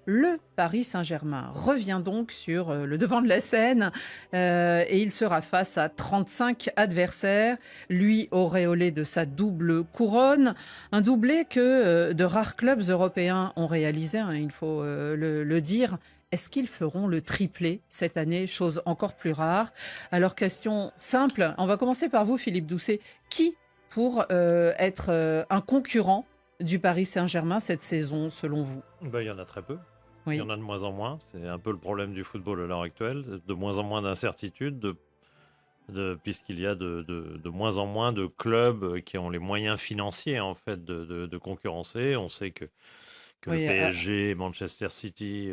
Le Paris Saint-Germain revient donc sur le devant de la scène et il sera face à 35 adversaires, lui auréolé de sa double couronne, un doublé que de rares clubs européens ont réalisé, hein, il faut le dire. Est-ce qu'ils feront le triplé cette année, chose encore plus rare? Alors question simple, on va commencer par vous Philippe Doucet. Qui pour être un concurrent du Paris Saint-Germain cette saison selon vous? Ben, il y en a très peu. Il y Oui. en a de moins en moins. C'est un peu le problème du football à l'heure actuelle. De moins en moins d'incertitudes, puisqu'il y a de moins en moins de clubs qui ont les moyens financiers en fait, de concurrencer. On sait que le Oui, PSG, Manchester City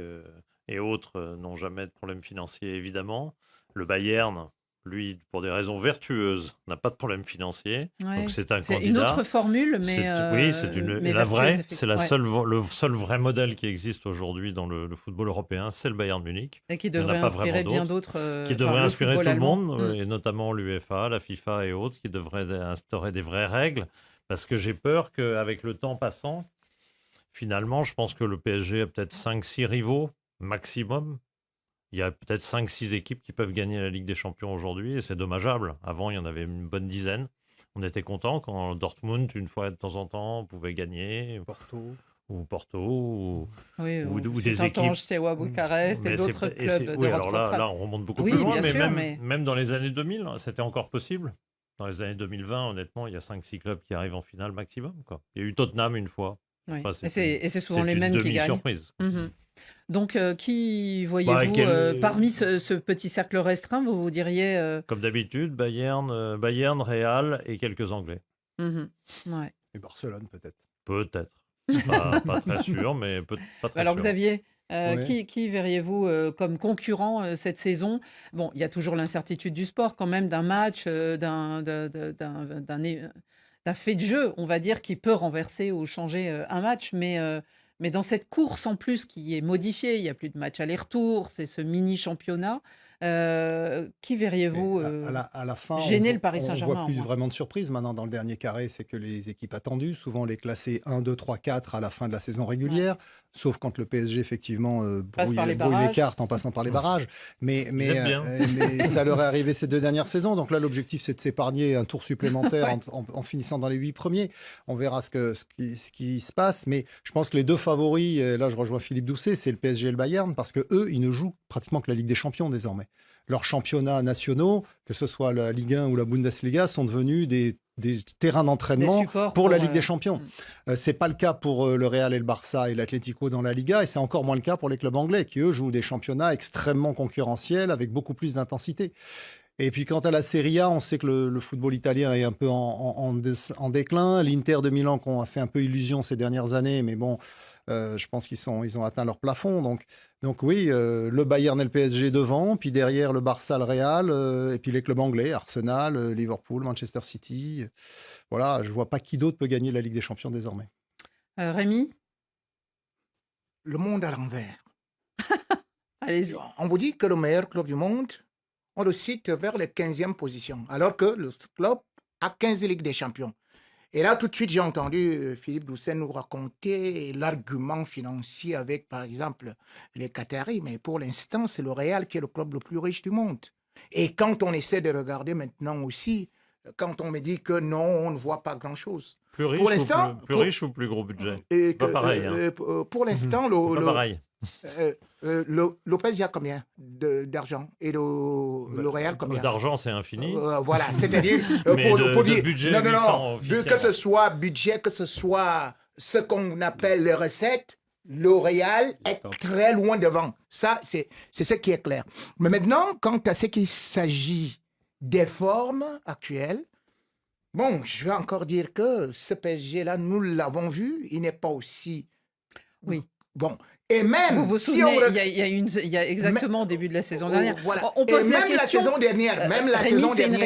et autres n'ont jamais de problème financier, évidemment. Le Bayern, lui, pour des raisons vertueuses, n'a pas de problème financier. ouais. Donc c'est un C'est candidat. une autre formule, Oui, c'est mais la vraie. vertueuse, C'est le seul vrai modèle qui existe aujourd'hui dans le football européen, c'est le Bayern Munich. et qui Il n'y en devrait a pas vraiment inspirer bien d'autres. d'autres, Qui devrait le inspirer football tout le allemand. monde, et notamment l'UEFA, la FIFA et autres, qui devraient instaurer des vraies règles. Parce que j'ai peur qu'avec le temps passant, finalement, je pense que le PSG a peut-être 5-6 rivaux maximum. Il y a peut-être 5-6 équipes qui peuvent gagner la Ligue des Champions aujourd'hui et c'est dommageable. Avant, il y en avait une bonne dizaine. On était content quand Dortmund, une fois de temps en temps, pouvait gagner. Porto, Oui, ou ou des fut un temps équipes. Steaua Bucarest et Mais d'autres clubs oui, d'Europe alors centrale. là, on remonte beaucoup Oui, plus loin, bien mais sûr, même dans les années 2000, c'était encore possible. Dans les années 2020, honnêtement, il y a 5-6 clubs qui arrivent en finale maximum, quoi. Il y a eu Tottenham une fois. oui. Enfin, Et c'est souvent c'est les une mêmes qui gagnent. demi-surprise. Mhm. Donc, qui Bah, voyez-vous parmi ce petit cercle restreint, vous diriez Comme d'habitude, Bayern, Real et quelques Anglais. Ouais. Et Barcelone, peut-être. Peut-être. Pas très sûr, mais pas très Alors sûr. Xavier, Ouais. qui verriez-vous comme concurrent cette saison? Bon, il y a toujours l'incertitude du sport quand même, d'un match, d'un fait de jeu, on va dire, qui peut renverser ou changer un match. Mais dans cette course en plus qui est modifiée, il n'y a plus de match aller-retour, c'est ce mini-championnat. Qui Mais verriez-vous à la fin, gêner le Paris on Saint-Germain voit en plus moins? vraiment de surprise maintenant dans le dernier carré, c'est que les équipes attendues, souvent les classés 1, 2, 3, 4 à la fin de la saison Ouais. régulière, sauf quand le PSG effectivement Passe par les brouille les barrages. cartes en passant par les barrages. Mais, Ils aiment bien. mais ça leur est arrivé ces 2 dernières saisons. Donc là, l'objectif, c'est de s'épargner un tour supplémentaire Ouais. en finissant dans les 8 premiers. On verra ce qui se passe. Mais je pense que les deux favoris, et là je rejoins Philippe Doucet, c'est le PSG et le Bayern, parce que eux, ils ne jouent pratiquement que la Ligue des Champions désormais. Leurs championnats nationaux, que ce soit la Ligue 1 ou la Bundesliga, sont devenus des terrains Des d'entraînement supports pour la pour, Ligue des Champions. C'est pas le cas pour le Real et le Barça et l'Atlético dans la Liga, et c'est encore moins le cas pour les clubs anglais, qui eux jouent des championnats extrêmement concurrentiels avec beaucoup plus d'intensité. Et puis quant à la Serie A, on sait que le football italien est un peu en déclin. L'Inter de Milan qu'on a fait un peu illusion ces dernières années, mais bon, je pense ils ont atteint leur plafond. Donc oui, le Bayern et le PSG devant, puis derrière le Barça, le Real, et puis les clubs anglais, Arsenal, Liverpool, Manchester City. Voilà, je vois pas qui d'autre peut gagner la Ligue des Champions désormais. Rémi, Le monde à l'envers. allez-y. On vous dit que le meilleur club du monde, on le cite vers les 15e positions, alors que le club a 15 Ligues des Champions. Et là, tout de suite, j'ai entendu Philippe Doucet nous raconter l'argument financier avec, par exemple, les Qataris. Mais pour l'instant, c'est le Real qui est le club le plus riche du monde. Et quand on essaie de regarder maintenant aussi, quand on me dit que non, on ne voit pas grand-chose. Plus riche, Pour l'instant, plus riche ou plus gros budget? Et C'est pas pareil. Hein. pour l'instant, C'est pas pareil. le PSG a combien d'argent et le Real combien? D'argent, c'est infini. Voilà, c'est-à-dire Mais de budget, non, 800 officiels. que ce soit budget, que ce soit ce qu'on appelle les recettes, le Real est très loin devant. Ça, c'est ce qui est clair. Mais maintenant, quant à ce qu'il s'agit des formes actuelles, bon, je vais encore dire que ce PSG-là, nous l'avons vu, il n'est pas aussi... Oui. Bon, et même... Vous vous si souvenez, on... il y a exactement au début de la saison dernière. Voilà. On pose et la même question. la saison dernière, Rémi, c'est le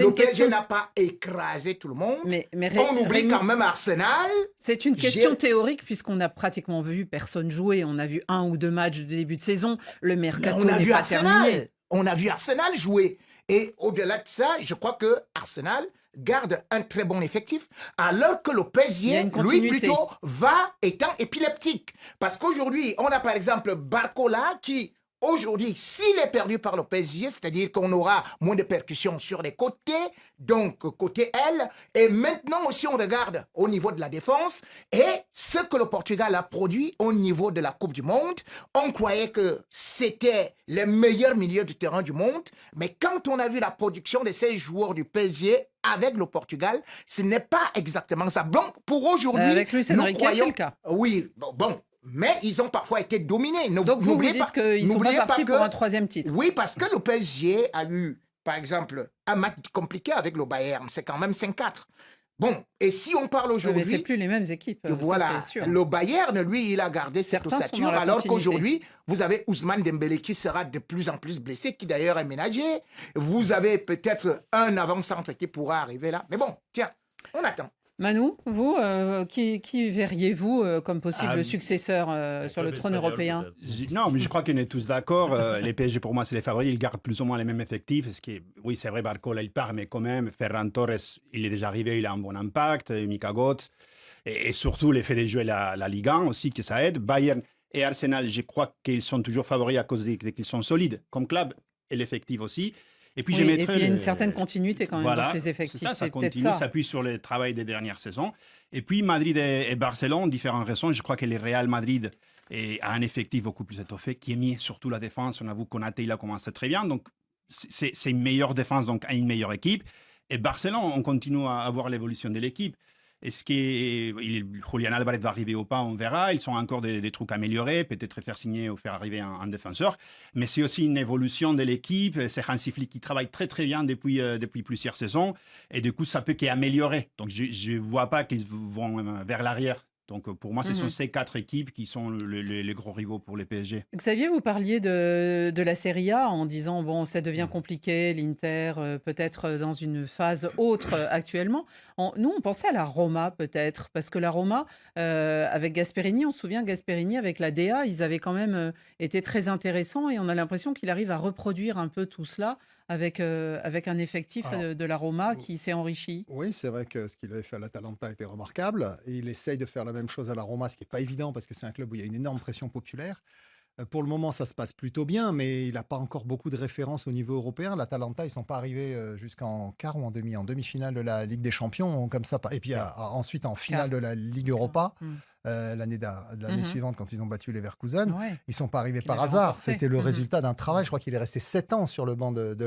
une PSG question. n'a pas écrasé tout le monde. Mais On oublie Rémi, quand même Arsenal. c'est une J'ai- question théorique puisqu'on a pratiquement vu personne jouer. On a vu 1 ou 2 matchs de début de saison. Le Mais mercato on a n'est vu pas Arsenal. terminé. On a vu Arsenal jouer. Et au-delà de ça, je crois que Arsenal garde un très bon effectif, alors que le Il y a PSG, une lui, continuité. plutôt, va étant épileptique. Parce qu'aujourd'hui, on a par exemple Barcola qui, aujourd'hui, s'il est perdu par le PSG, c'est-à-dire qu'on aura moins de percussions sur les côtés, donc côté L, et maintenant aussi on regarde au niveau de la défense, et ce que le Portugal a produit au niveau de la Coupe du Monde, on croyait que c'était les meilleurs milieux du terrain du monde, mais quand on a vu la production de ces joueurs du PSG avec le Portugal, ce n'est pas exactement ça. Bon, pour aujourd'hui, Avec Luis nous Enrique, c'est croyons... le cas. Oui, bon, mais ils ont parfois été dominés. Donc vous N'oubliez dites qu'ils ne sont pas n'oubliez partis que- pour un 3e titre. Oui, parce que le PSG a eu, par exemple, un match compliqué avec le Bayern. C'est quand même 5-4. Bon, et si on parle Oui, mais c'est aujourd'hui, plus les mêmes équipes. Ça, voilà, c'est sûr. le Bayern, lui, il a gardé cette Certains sont ossature, dans la alors continuité. qu'aujourd'hui, vous avez Ousmane Dembélé qui sera de plus en plus blessé, qui d'ailleurs est ménagé. Vous avez peut-être un avant-centre qui pourra arriver là. Mais bon, tiens, on attend. Manu, vous, qui verriez-vous comme possible Ah, successeur Un sur le club trône espagnol, européen? peut-être. Non, mais je crois qu'on est tous d'accord. Les PSG, pour moi, c'est les favoris. Ils gardent plus ou moins les mêmes effectifs. Oui, c'est vrai, Barcola, il part, mais quand même, Ferran Torres, il est déjà arrivé, il a un bon impact. Mika Götze. Et surtout, l'effet de jouer la Ligue 1 aussi, que ça aide. Bayern et Arsenal, je crois qu'ils sont toujours favoris à cause qu'ils sont solides comme club et l'effectif aussi. Et puis, Oui, je et mettrais puis il y a une le- certaine continuité quand même Voilà, dans ces effectifs. ça C'est peut-être continue, ça. s'appuie sur le travail des dernières saisons. Et puis Madrid et Barcelone, différentes raisons. Je crois que le Real Madrid a un effectif beaucoup plus étoffé, qui est mis surtout la défense. On avoue que Konaté, il a commencé très bien. Donc, c'est une meilleure défense, donc une meilleure équipe. Et Barcelone, on continue à avoir l'évolution de l'équipe. Est-ce que Julian Alvarez va arriver ou pas? On verra. Ils sont encore des trucs à améliorer, peut-être faire signer ou faire arriver un défenseur. Mais c'est aussi une évolution de l'équipe. C'est Hansi Flick qui travaille très très bien depuis plusieurs saisons. Et du coup, ça peut qu'améliorer. Donc, je ne vois pas qu'ils vont vers l'arrière. Donc, pour moi, ce sont ces 4 équipes qui sont les gros rivaux pour les PSG. Xavier, vous parliez de la Serie A en disant, bon, ça devient compliqué, l'Inter peut-être dans une phase autre actuellement. Nous, on pensait à la Roma peut-être, parce que la Roma, avec Gasperini, on se souvient, Gasperini avec la DA, ils avaient quand même été très intéressants et on a l'impression qu'il arrive à reproduire un peu tout cela avec un effectif Alors, de la Roma qui s'est enrichi. Oui, c'est vrai que ce qu'il avait fait à l'Atalanta était remarquable. Et il essaye de faire la même chose à la Roma, ce qui n'est pas évident parce que c'est un club où il y a une énorme pression populaire. Pour le moment, ça se passe plutôt bien, mais il n'a pas encore beaucoup de références au niveau européen. L'Atalanta, ils ne sont pas arrivés jusqu'en quart ou en demi-finale de la Ligue des Champions, comme ça. Et puis ensuite en finale de la Ligue Europa. L'année suivante, quand ils ont battu Leverkusen, Ouais. ils ne sont pas arrivés Qu'il par avait hasard. remporté. C'était le résultat d'un travail. Je crois qu'il est resté 7 ans sur le banc de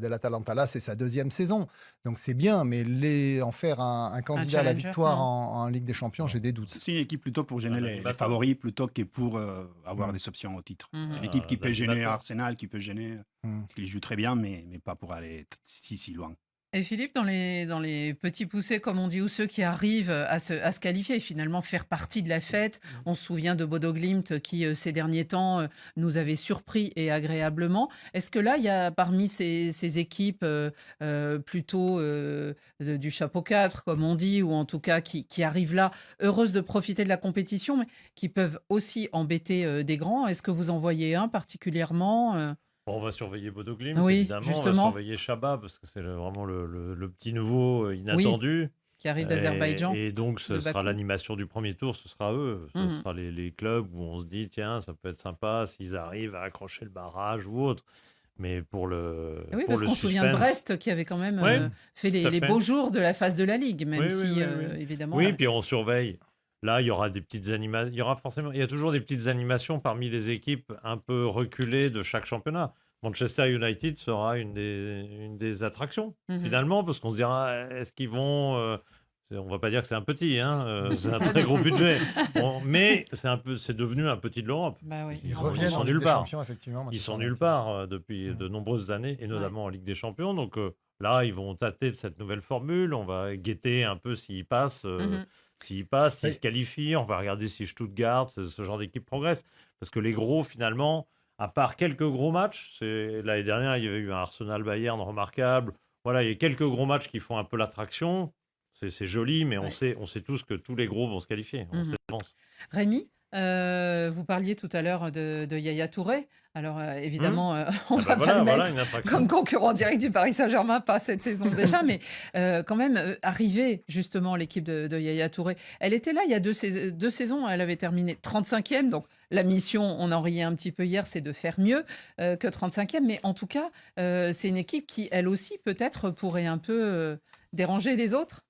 l'Atalanta. Là, c'est sa 2e saison. Donc c'est bien, mais en faire un candidat à la challenger, victoire non. en Ligue des Champions, j'ai des doutes. C'est une équipe plutôt pour gêner Un les animateur. favoris plutôt que pour avoir des options au titre. Mhm. C'est une équipe qui peut gêner L'animateur. Arsenal, qui peut gêner. Mm. Ils jouent très bien, mais pas pour aller si loin. Et Philippe, dans les petits poussés, comme on dit, ou ceux qui arrivent à se qualifier et finalement faire partie de la fête, on se souvient de Bodo Glimt qui, ces derniers temps, nous avait surpris et agréablement. Est-ce que là, il y a parmi ces équipes plutôt du chapeau 4, comme on dit, ou en tout cas qui arrivent là, heureuses de profiter de la compétition, mais qui peuvent aussi embêter des grands? Est-ce que vous en voyez un particulièrement Bon, on va surveiller Bodo Glimt, Oui, évidemment. On va justement. surveiller Shabab, parce que c'est vraiment le petit nouveau inattendu. qui arrivent d'Azerbaïdjan? Et donc, ce de sera Bakou. l'animation du premier tour, ce sera eux. Ce Mhm. sera les clubs où on se dit, tiens, ça peut être sympa s'ils arrivent à accrocher le barrage ou autre. Mais pour le Oui, pour parce le qu'on se souvient de suspense- Brest qui avait quand même Oui, fait tout à les fait. beaux jours de la phase de la Ligue, même Oui, oui, si, oui, oui. évidemment... Oui, puis on surveille. Là, il y aura des petites animations. Il y a toujours des petites animations parmi les équipes un peu reculées de chaque championnat. Manchester United sera une des attractions, Mhm. finalement, parce qu'on se dira, est-ce qu'ils vont... on va pas dire que c'est un petit, hein, c'est un très gros budget. Bon, mais c'est devenu un petit de l'Europe. Bah oui. Ils sont reviennent en nulle Ligue des part. Champions, effectivement. Ils Manchester sont United. nulle part depuis de nombreuses années, et notamment en Ligue des Champions. Donc là, ils vont tâter de cette nouvelle formule. On va guetter un peu s'ils passent. Mhm. S'ils se qualifient, on va regarder si Stuttgart, ce genre d'équipe progresse. Parce que les gros, finalement, à part quelques gros matchs, l'année dernière, il y avait eu un Arsenal-Bayern remarquable. Voilà, il y a quelques gros matchs qui font un peu l'attraction. C'est joli, mais on sait tous que tous les gros vont se qualifier. On Mhm. sait d'avance. Rémi, Vous parliez tout à l'heure de Yaya Touré. Alors évidemment, on Ah va bah pas le voilà, mettre une attraction. comme concurrent direct du Paris Saint-Germain, pas cette saison déjà, mais quand même, arriver justement l'équipe de Yaya Touré. Elle était là il y a deux saisons, elle avait terminé 35e, donc la mission, on en riait un petit peu hier, c'est de faire mieux que 35e, mais en tout cas, c'est une équipe qui, elle aussi, peut-être pourrait un peu déranger les autres.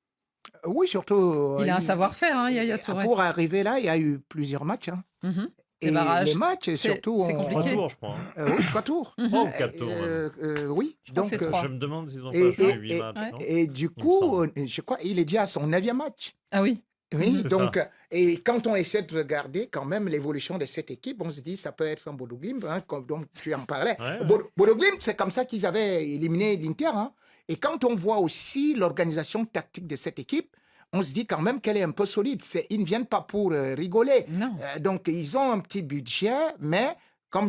Oui, surtout. Il a un savoir-faire, hein, Yaya Touré. Pour arriver là, il y a eu plusieurs matchs. Hein. Mhm. Et Les barrages, les matchs, surtout. c'est Trois compliqué. tours, je crois. Hein. Oui, 3 tours. Mhm. 3 ou 4 tours. Même. Oui, Je crois que c'est donc. 3. Je me demande s'ils n'ont Et, pas fait et- 8 et- matchs. non et du Il me coup, semble. je crois qu'il est déjà à son 9e match. Ah oui. Oui, C'est donc, et quand on essaie de regarder quand même l'évolution de cette équipe, on se dit ça peut être un Bodo Glimt, hein, comme donc tu en parlais. Ouais, ouais. Bodo Glimt, c'est comme ça qu'ils avaient éliminé l'Inter. Hein. Et quand on voit aussi l'organisation tactique de cette équipe, on se dit quand même qu'elle est un peu solide. Ils ne viennent pas pour rigoler. Non. Donc, ils ont un petit budget, mais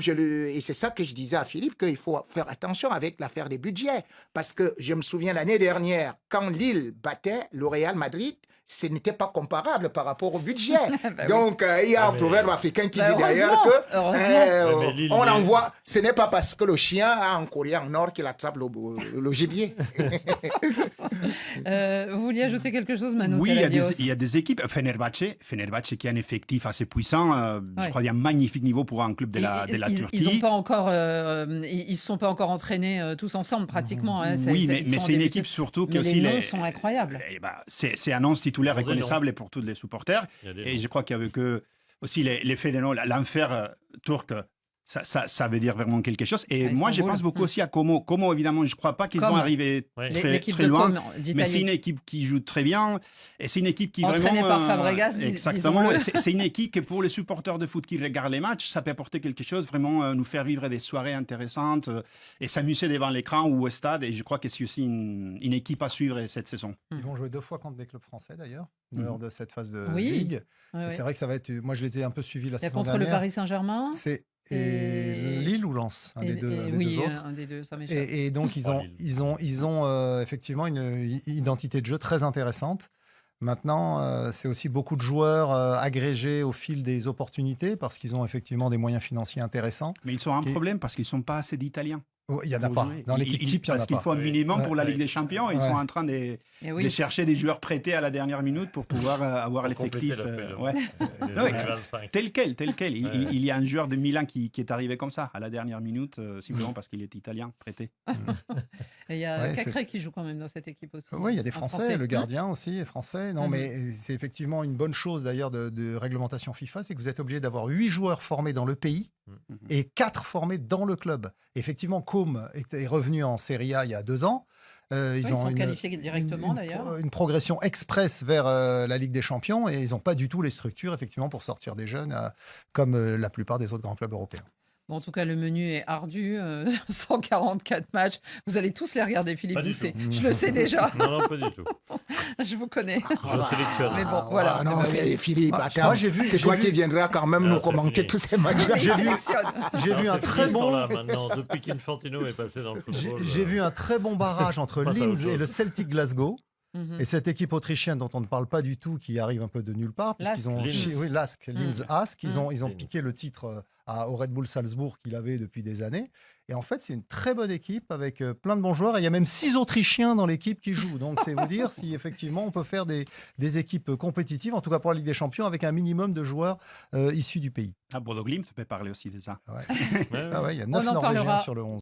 et c'est ça que je disais à Philippe, qu'il faut faire attention avec l'affaire des budgets. Parce que je me souviens l'année dernière, quand Lille battait le Real Madrid, ce n'était pas comparable par rapport au budget. Bah oui. Donc, il y a un mais- proverbe africain qui Bah, dit d'ailleurs heureusement, que heureusement. Mais Lille, on Lille- envoie. Ce n'est pas parce que le chien a un collier en or qu'il attrape le gibier. Vous vouliez ajouter quelque chose, Manu Oui, Teladios? il y a des équipes. Fenerbahçe qui a un effectif assez puissant. Je Ouais. crois qu'il y a un magnifique niveau pour un club de la Turquie. Ils ont pas encore, ils se sont pas encore entraînés tous ensemble pratiquement. Hein. Oui, Ils mais sont en c'est une début de- équipe surtout qui Mais aussi. les noms sont incroyables. C'est un 11 titulaire Ils ont des reconnaissable pour tous les supporters. Il y a des Et noms. je crois qu'avec eux aussi l'effet des noms, l'enfer turc, ça veut dire vraiment quelque chose. Et À moi, je Istanbul. pense beaucoup aussi à Como. Como, évidemment, je ne crois pas qu'ils Comme. vont arriver Ouais. très, L'équipe très de loin. Com Mais c'est d'Italie. une équipe qui joue très bien. Et c'est une équipe qui Entraînée vraiment. par Fabregas, exactement. disons-le. C'est une équipe que pour les supporters de foot qui regardent les matchs, ça peut apporter quelque chose, vraiment nous faire vivre des soirées intéressantes et s'amuser devant l'écran ou au stade. Et je crois que c'est aussi une équipe à suivre cette saison. Ils vont jouer 2 fois contre des clubs français d'ailleurs, Mhm. lors de cette phase de Oui. ligue. Ouais, Et ouais. c'est vrai que ça va être. Moi, je les ai un peu suivis la Il y a saison contre le dernière. Paris Saint-Germain. C'est Et- Lille ou Lens, un des deux, un des oui, deux autres. un des deux, ça m'échappe. Et donc, ils ont, Lille. ils ont effectivement une identité de jeu très intéressante. Maintenant, c'est aussi beaucoup de joueurs agrégés au fil des opportunités parce qu'ils ont effectivement des moyens financiers intéressants. Mais ils ont un Qui- problème parce qu'ils ne sont pas assez d'Italiens. Oh, il n'y en a pour pas. jouer. Dans l'équipe type, il n'y en Parce a qu'il pas. faut un minimum pour la Ouais. Ligue des Champions. Ils Ouais. sont en train de Et oui. chercher des joueurs prêtés à la dernière minute pour pouvoir avoir Pour compléter l'effectif. la feuille de Ouais. Les Non, 2025. Tel quel, tel quel. Ouais. Il y a un joueur de Milan qui est arrivé comme ça, à la dernière minute, simplement parce qu'il est italien, prêté. Et il y a Ouais, Cacré qui joue quand même dans cette équipe aussi. Oui, il y a des Un Français, le gardien aussi est français. Non, Mhm. mais c'est effectivement une bonne chose d'ailleurs de réglementation FIFA, c'est que vous êtes obligé d'avoir 8 joueurs formés dans le pays Mhm. et 4 formés dans le club. Effectivement, Com est revenu en Serie A il y a 2 ans. Ils Ils ont sont qualifiés directement d'ailleurs. une progression express vers la Ligue des Champions et ils n'ont pas du tout les structures effectivement pour sortir des jeunes comme la plupart des autres grands clubs européens. Bon, en tout cas, le menu est ardu. 144 matchs. Vous allez tous les regarder, Philippe Pas du Doucet. tout. Je le sais déjà. Non, non, pas du tout. Je vous connais. Je sélectionne. Mais bon, voilà. Ah non, c'est Philippe. Moi, Attends, j'ai vu- c'est j'ai toi vu- qui viendras quand même Ah, nous c'est commenter fini. tous ces matchs-là. Il J'ai vu- sélectionne. J'ai Alors, vu un c'est très fini ce bon temps-là, maintenant, depuis qu'Infantino est passé dans le football. j'ai vu un très bon barrage entre passe à autre Linz et chose. le Celtic Glasgow. Mhm. Et cette équipe autrichienne dont on ne parle pas du tout, qui arrive un peu de nulle part, puisqu'ils ont Linz. oui, Lask, Linz Ask, ils ont Linz. piqué le titre au Red Bull Salzbourg qu'il avait depuis des années. Et en fait, c'est une très bonne équipe avec plein de bons joueurs. Et il y a même 6 Autrichiens dans l'équipe qui jouent. Donc, c'est vous dire si effectivement on peut faire des équipes compétitives, en tout cas pour la Ligue des Champions, avec un minimum de joueurs issus du pays. Ah, Bodo Glimt, tu peux parler aussi de ça. Ouais. Ouais, ouais. Ah ouais, il y a On 9 en Norvégiens parlera. sur le 11.